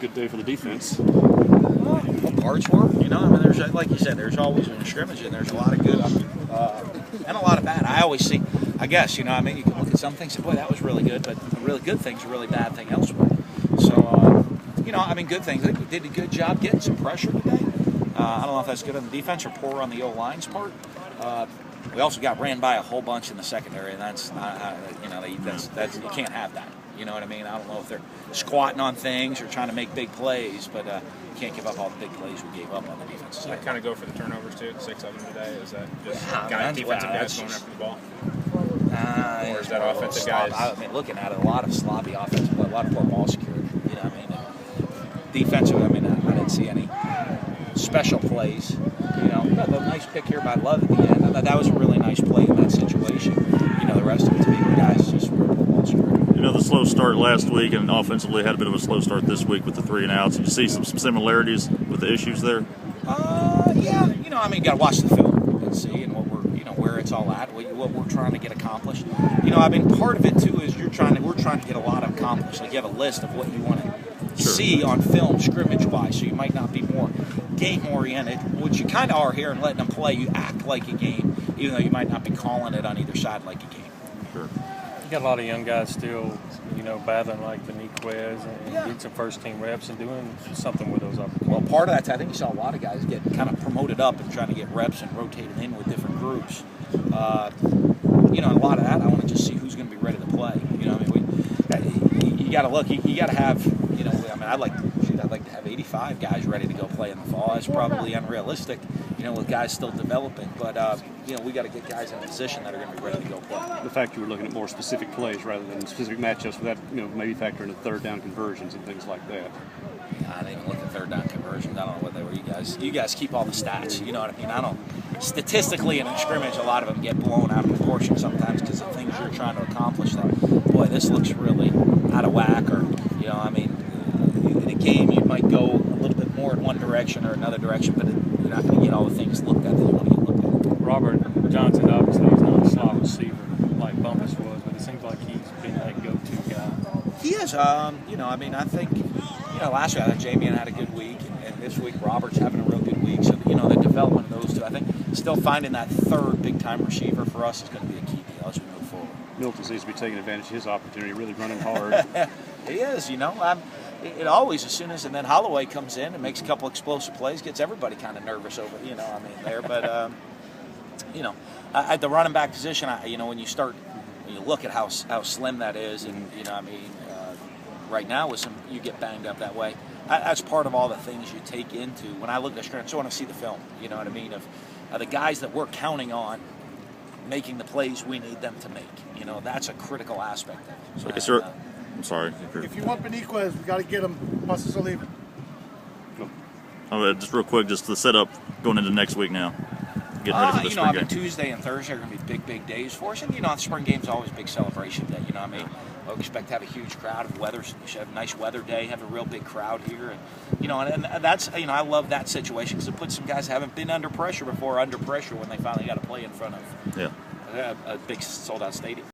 good day for the defense. Well, parts were, you know. I mean, there's, like you said, there's always in a scrimmage, and there's a lot of good and a lot of bad. I always see, I guess, you know, I mean, you can look at some things and, boy, that was really good, but the really good thing's a really bad thing elsewhere. So, you know, I mean, good things. I think we did a good job getting some pressure today. I don't know if that's good on the defense or poor on the O-line's part. We also got ran by a whole bunch in the secondary, and that's not, you know, that's you can't have that. You know what I mean? I don't know if they're squatting on things or trying to make big plays, but you can't give up all the big plays we gave up on the defense side. Does that kind of go for the turnovers too? 6 of them today. Is that just defensive guys going after the ball, or is that offensive guys? I mean, looking at it, a lot of sloppy offensive play, a lot of poor ball security. You know what I mean? Defensive, I mean, I didn't see any special plays. You know, the nice pick here by Love at the end. I thought that was a really nice play in that situation. You know, the rest of it to me were guys just were poor ball security. You know, the slow start last week and offensively had a bit of a slow start this week with the 3 and outs. Did you see some similarities with the issues there? Yeah. You know, I mean, you got to watch the film and see and what we're, you know, where it's all at, what we're trying to get accomplished. You know, I mean, part of it too is we're trying to get a lot accomplished. Like you have a list of what you want to see on film, scrimmage-wise. So you might not be more game-oriented, which you kind of are here, and letting them play. You act like a game, even though you might not be calling it on either side like a game. Sure. You got a lot of young guys still, you know, battling like Beniquez and getting some first-team reps and doing something with those opportunities. Well, part of that, I think you saw a lot of guys get kind of promoted up and trying to get reps and rotated in with different groups. You know, and a lot of that, I want to just see who's going to be ready to play. You know, I mean, you got to look. You got to have, you know, I mean, I'd like to have 85 guys ready to go play in the fall. That's probably unrealistic, you know, with guys still developing. But you know, we got to get guys in a position that are going to be ready to go play. The fact you were looking at more specific plays rather than specific matchups, with that, you know, maybe factor into third down conversions and things like that. I didn't even look at third down conversions. I don't know what they were. You guys keep all the stats. You know what I mean? I don't. Statistically, in a scrimmage, a lot of them get blown out of proportion sometimes because of things you're trying to accomplish. That, boy, this looks really out of whack, or, you know, I mean, in a game you might go a little bit more in one direction or another direction, but you're not going to get all the things looked at that you want to get looked at. Robert Johnson, obviously, he's not a slot receiver like Bumpus was, but it seems like he's been that go-to guy. He is. You know, I mean, I think, you know, last year I thought Jamian had a good week, and this week Robert's having a real good week. So, you know, the development of those two, I think still finding that third big-time receiver for us is going to be a key deal as we move forward. Milton seems to be taking advantage of his opportunity, really running hard. He is, you know. It always, as soon as, and then Holloway comes in and makes a couple explosive plays, gets everybody kind of nervous over, you know, I mean, there. But, you know, at the running back position, you know, when you look at how slim that is, and, you know, I mean, right now with you get banged up that way. That's part of all the things you take into when I look at the strength. So I want to see the film, you know what I mean, of the guys that we're counting on making the plays we need them to make. You know, that's a critical aspect of it. So, I'm sorry. If you want Beniquez, we got to get him. Pases or leave it. Just real quick, just the setup going into next week now. Getting ready for the you know, spring I mean, game. Tuesday and Thursday are going to be big days for us. And, you know, the spring game's always a big celebration day. You know, I mean, I expect to have a huge crowd of weather. We should have a nice weather day, have a real big crowd here. And, you know, and that's, you know, I love that situation because it puts some guys who haven't been under pressure before under pressure when they finally got to play in front of a big sold-out stadium.